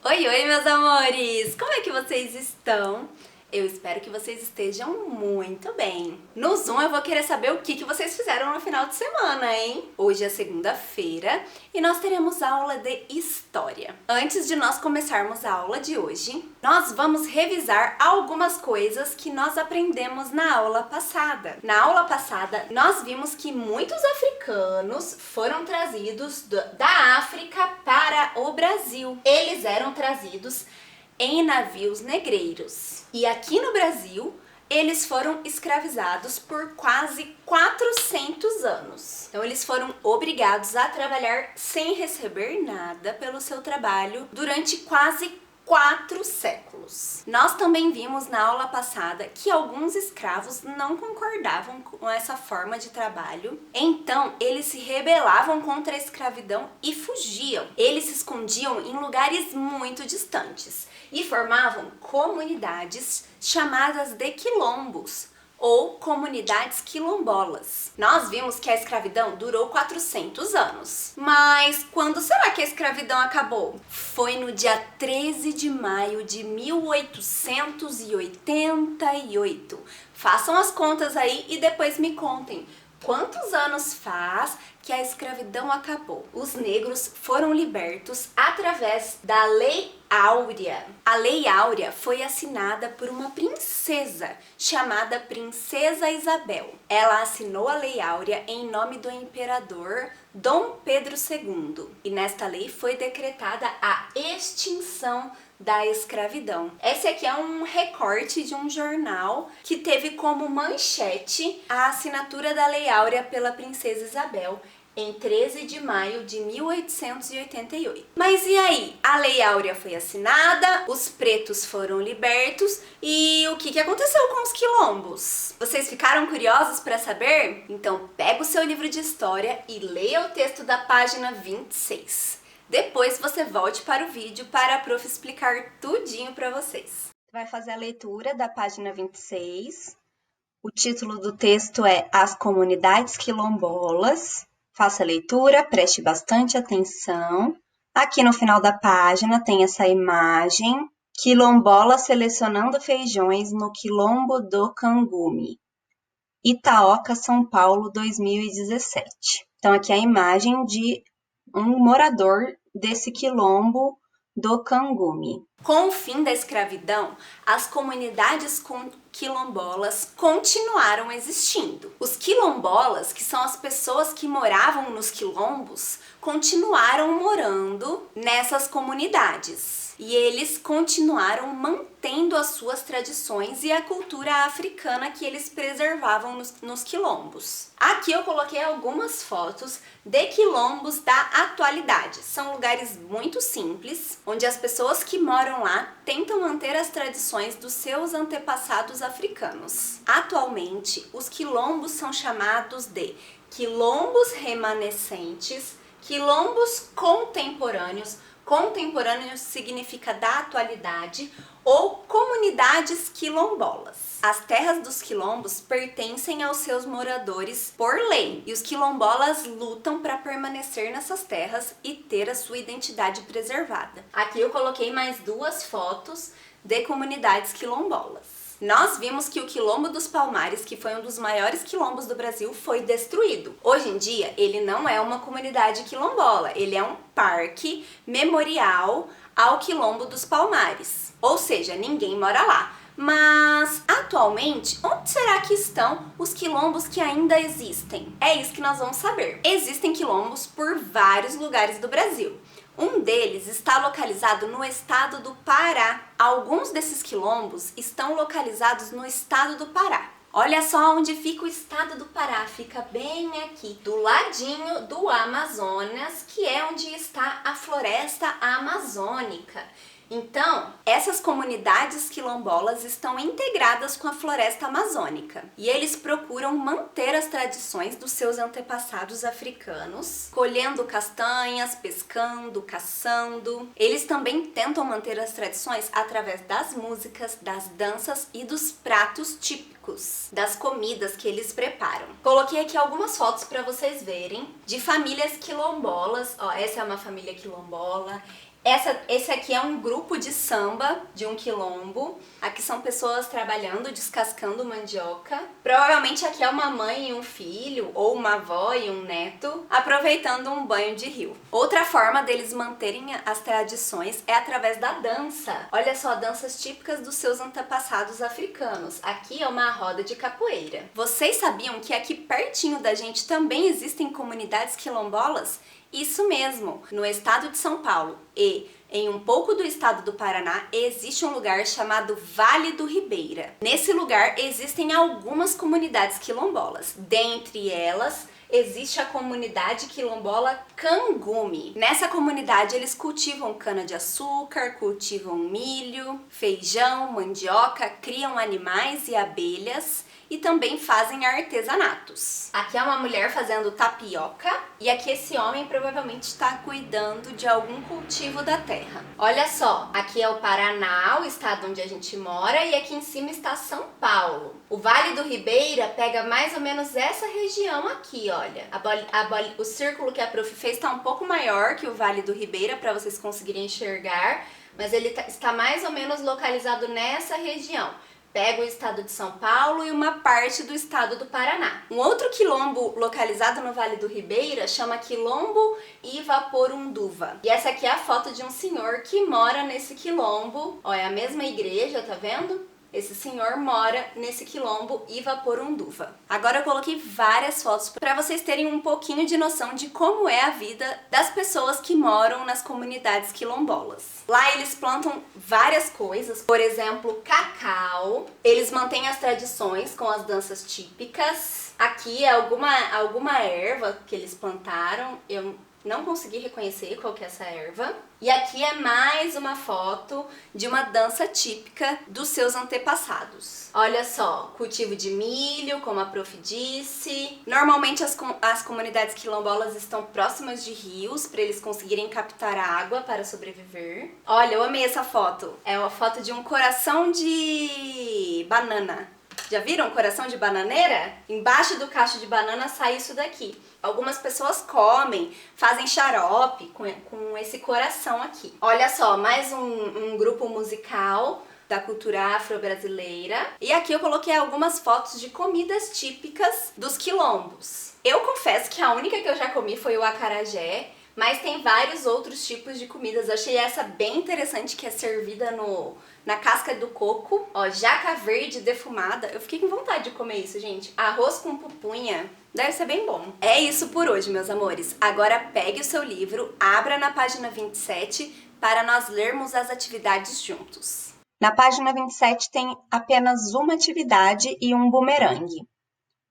Oi, oi, meus amores! Como é que vocês estão? Eu espero que vocês estejam muito bem. No Zoom eu vou querer saber o que vocês fizeram no final de semana, hein? Hoje é segunda-feira e nós teremos aula de História. Antes de nós começarmos a aula de hoje, nós vamos revisar algumas coisas que nós aprendemos na aula passada. Na aula passada, nós vimos que muitos africanos foram trazidos da África para o Brasil. Eles eram trazidos em navios negreiros. E aqui no Brasil, eles foram escravizados por quase 400 anos. Então eles foram obrigados a trabalhar sem receber nada pelo seu trabalho durante quase 4 séculos. Nós também vimos na aula passada que alguns escravos não concordavam com essa forma de trabalho, então eles se rebelavam contra a escravidão e fugiam. Eles se escondiam em lugares muito distantes e formavam comunidades chamadas de quilombos, ou comunidades quilombolas. Nós vimos que a escravidão durou 400 anos. Mas quando será que a escravidão acabou? Foi no dia 13 de maio de 1888. Façam as contas aí e depois me contem. Quantos anos faz que a escravidão acabou? Os negros foram libertos através da Lei Áurea. A Lei Áurea foi assinada por uma princesa chamada Princesa Isabel. Ela assinou a Lei Áurea em nome do imperador Dom Pedro II. E nesta lei foi decretada a extinção da escravidão. Esse aqui é um recorte de um jornal que teve como manchete a assinatura da Lei Áurea pela Princesa Isabel em 13 de maio de 1888. Mas e aí? A Lei Áurea foi assinada, os pretos foram libertos e o que aconteceu com os quilombos? Vocês ficaram curiosos para saber? Então pega o seu livro de história e leia o texto da página 26. Depois você volte para o vídeo para a prof explicar tudinho para vocês. Vai fazer a leitura da página 26. O título do texto é As Comunidades Quilombolas. Faça a leitura, preste bastante atenção. Aqui no final da página tem essa imagem. Quilombola selecionando feijões no Quilombo do Cangume. Itaoca, São Paulo, 2017. Então aqui é a imagem de um morador desse quilombo do Cangume. Com o fim da escravidão, as comunidades quilombolas continuaram existindo. Os quilombolas, que são as pessoas que moravam nos quilombos, continuaram morando nessas comunidades. E eles continuaram mantendo as suas tradições e a cultura africana que eles preservavam nos quilombos. Aqui eu coloquei algumas fotos de quilombos da atualidade. São lugares muito simples, onde as pessoas que moram lá tentam manter as tradições dos seus antepassados africanos. Atualmente, os quilombos são chamados de quilombos remanescentes, quilombos contemporâneos. Contemporâneo significa da atualidade, ou comunidades quilombolas. As terras dos quilombos pertencem aos seus moradores por lei, e os quilombolas lutam para permanecer nessas terras e ter a sua identidade preservada. Aqui eu coloquei mais 2 fotos de comunidades quilombolas. Nós vimos que o Quilombo dos Palmares, que foi um dos maiores quilombos do Brasil, foi destruído. Hoje em dia, ele não é uma comunidade quilombola, ele é um parque memorial ao Quilombo dos Palmares. Ou seja, ninguém mora lá. Mas, atualmente, onde será que estão os quilombos que ainda existem? É isso que nós vamos saber. Existem quilombos por vários lugares do Brasil. Um deles está localizado no estado do Pará. Alguns desses quilombos estão localizados no estado do Pará. Olha só onde fica o estado do Pará, fica bem aqui, do ladinho do Amazonas, que é onde está a floresta amazônica. Então, essas comunidades quilombolas estão integradas com a floresta amazônica e eles procuram manter as tradições dos seus antepassados africanos, colhendo castanhas, pescando, caçando. Eles também tentam manter as tradições através das músicas, das danças e dos pratos típicos, das comidas que eles preparam. Coloquei aqui algumas fotos para vocês verem de famílias quilombolas. Ó, essa é uma família quilombola. Esse aqui é um grupo de samba de um quilombo. Aqui são pessoas trabalhando, descascando mandioca. Provavelmente aqui é uma mãe e um filho, ou uma avó e um neto, aproveitando um banho de rio. Outra forma deles manterem as tradições é através da dança. Olha só, danças típicas dos seus antepassados africanos. Aqui é uma roda de capoeira. Vocês sabiam que aqui pertinho da gente também existem comunidades quilombolas? Isso mesmo, no estado de São Paulo e em um pouco do estado do Paraná existe um lugar chamado Vale do Ribeira. Nesse lugar existem algumas comunidades quilombolas, dentre elas existe a comunidade quilombola Cangume. Nessa comunidade eles cultivam cana-de-açúcar, cultivam milho, feijão, mandioca, criam animais e abelhas e também fazem artesanatos. Aqui é uma mulher fazendo tapioca e aqui esse homem provavelmente está cuidando de algum cultivo da terra. Olha só, aqui é o Paraná, o estado onde a gente mora, e aqui em cima está São Paulo. O Vale do Ribeira pega mais ou menos essa região aqui, olha. O círculo que a prof fez está um pouco maior que o Vale do Ribeira para vocês conseguirem enxergar, mas ele está mais ou menos localizado nessa região. Pega o estado de São Paulo e uma parte do estado do Paraná. Um outro quilombo localizado no Vale do Ribeira chama Quilombo Ivaporunduva. E essa aqui é a foto de um senhor que mora nesse quilombo. Ó, é a mesma igreja, tá vendo? Esse senhor mora nesse quilombo Ivaporunduva. Agora eu coloquei várias fotos para vocês terem um pouquinho de noção de como é a vida das pessoas que moram nas comunidades quilombolas. Lá eles plantam várias coisas, por exemplo, cacau. Eles mantêm as tradições com as danças típicas. Aqui é alguma erva que eles plantaram. Eu não consegui reconhecer qual que é essa erva. E aqui é mais uma foto de uma dança típica dos seus antepassados. Olha só, cultivo de milho, como a prof disse. Normalmente as comunidades quilombolas estão próximas de rios para eles conseguirem captar água para sobreviver. Olha, eu amei essa foto. É uma foto de um coração de banana. Já viram coração de bananeira? Embaixo do cacho de banana sai isso daqui. Algumas pessoas comem, fazem xarope com esse coração aqui. Olha só, mais um grupo musical da cultura afro-brasileira. E aqui eu coloquei algumas fotos de comidas típicas dos quilombos. Eu confesso que a única que eu já comi foi o acarajé, mas tem vários outros tipos de comidas. Eu achei essa bem interessante, que é servida na casca do coco. Ó, jaca verde defumada. Eu fiquei com vontade de comer isso, gente. Arroz com pupunha. Deve ser bem bom. É isso por hoje, meus amores. Agora pegue o seu livro, abra na página 27 para nós lermos as atividades juntos. Na página 27 tem apenas uma atividade e um bumerangue.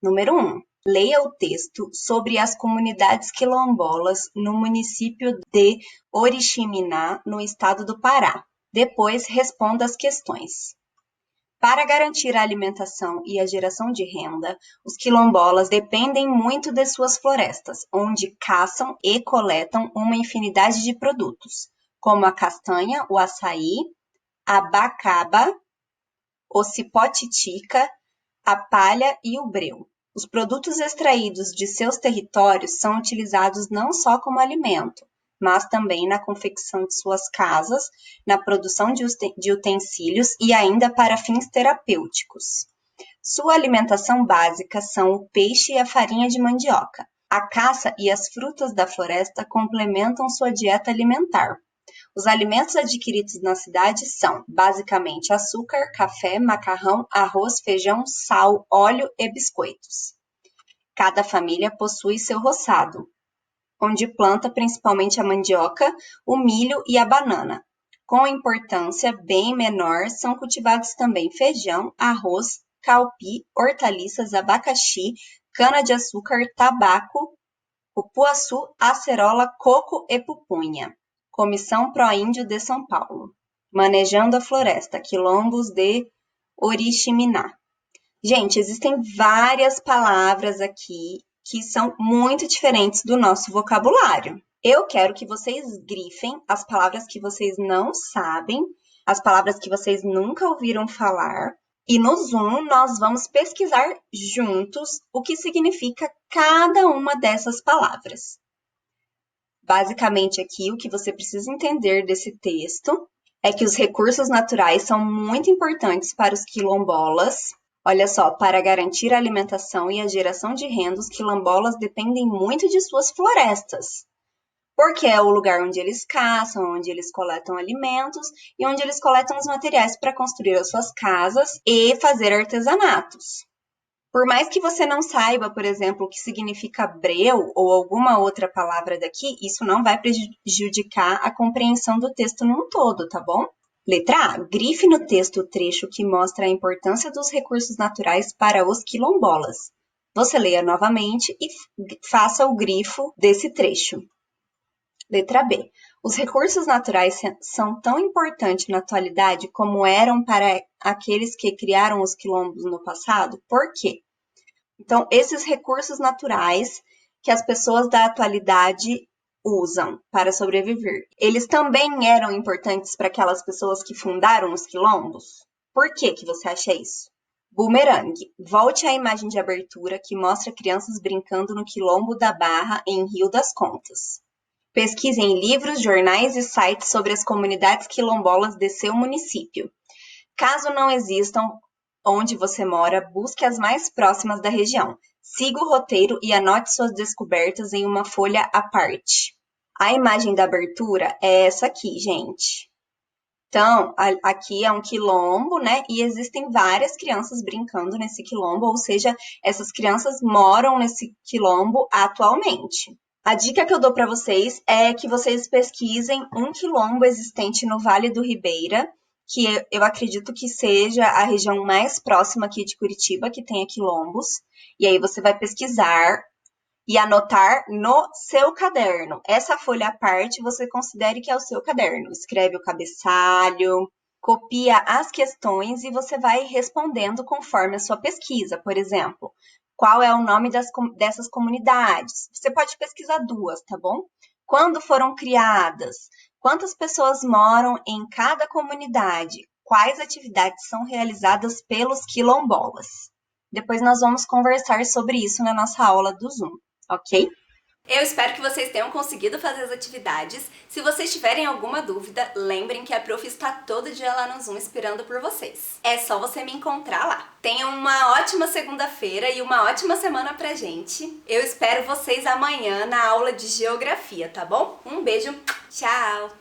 Número 1. Leia o texto sobre as comunidades quilombolas no município de Oriximiná, no estado do Pará. Depois, responda as questões. Para garantir a alimentação e a geração de renda, os quilombolas dependem muito de suas florestas, onde caçam e coletam uma infinidade de produtos, como a castanha, o açaí, a bacaba, o cipó-titica, a palha e o breu. Os produtos extraídos de seus territórios são utilizados não só como alimento, mas também na confecção de suas casas, na produção de utensílios e ainda para fins terapêuticos. Sua alimentação básica são o peixe e a farinha de mandioca. A caça e as frutas da floresta complementam sua dieta alimentar. Os alimentos adquiridos na cidade são, basicamente, açúcar, café, macarrão, arroz, feijão, sal, óleo e biscoitos. Cada família possui seu roçado, onde planta principalmente a mandioca, o milho e a banana. Com importância bem menor, são cultivados também feijão, arroz, calpi, hortaliças, abacaxi, cana-de-açúcar, tabaco, cupuaçu, acerola, coco e pupunha. Comissão Pró-Índio de São Paulo. Manejando a Floresta, Quilombos de Oriximiná. Gente, existem várias palavras aqui que são muito diferentes do nosso vocabulário. Eu quero que vocês grifem as palavras que vocês não sabem, as palavras que vocês nunca ouviram falar, e no Zoom nós vamos pesquisar juntos o que significa cada uma dessas palavras. Basicamente, aqui, o que você precisa entender desse texto é que os recursos naturais são muito importantes para os quilombolas. Olha só, para garantir a alimentação e a geração de renda, os quilombolas dependem muito de suas florestas, porque é o lugar onde eles caçam, onde eles coletam alimentos e onde eles coletam os materiais para construir as suas casas e fazer artesanatos. Por mais que você não saiba, por exemplo, o que significa breu ou alguma outra palavra daqui, isso não vai prejudicar a compreensão do texto num todo, tá bom? Letra A. Grife no texto o trecho que mostra a importância dos recursos naturais para os quilombolas. Você leia novamente e faça o grifo desse trecho. Letra B. Os recursos naturais são tão importantes na atualidade como eram para aqueles que criaram os quilombos no passado? Por quê? Então, esses recursos naturais que as pessoas da atualidade usam para sobreviver, eles também eram importantes para aquelas pessoas que fundaram os quilombos? Por que você acha isso? Bumerangue. Volte à imagem de abertura que mostra crianças brincando no quilombo da Barra, em Rio das Contas. Pesquise em livros, jornais e sites sobre as comunidades quilombolas de seu município. Caso não existam onde você mora, busque as mais próximas da região. Siga o roteiro e anote suas descobertas em uma folha à parte. A imagem da abertura é essa aqui, gente. Então, aqui é um quilombo, né? E existem várias crianças brincando nesse quilombo, ou seja, essas crianças moram nesse quilombo atualmente. A dica que eu dou para vocês é que vocês pesquisem um quilombo existente no Vale do Ribeira, que eu acredito que seja a região mais próxima aqui de Curitiba, que tenha quilombos. E aí você vai pesquisar e anotar no seu caderno. Essa folha à parte você considere que é o seu caderno. Escreve o cabeçalho, copia as questões e você vai respondendo conforme a sua pesquisa. Por exemplo, qual é o nome dessas comunidades? Você pode pesquisar 2, tá bom? Quando foram criadas? Quantas pessoas moram em cada comunidade? Quais atividades são realizadas pelos quilombolas? Depois nós vamos conversar sobre isso na nossa aula do Zoom, ok? Eu espero que vocês tenham conseguido fazer as atividades. Se vocês tiverem alguma dúvida, lembrem que a prof está todo dia lá no Zoom esperando por vocês. É só você me encontrar lá. Tenham uma ótima segunda-feira e uma ótima semana pra gente. Eu espero vocês amanhã na aula de geografia, tá bom? Um beijo, tchau!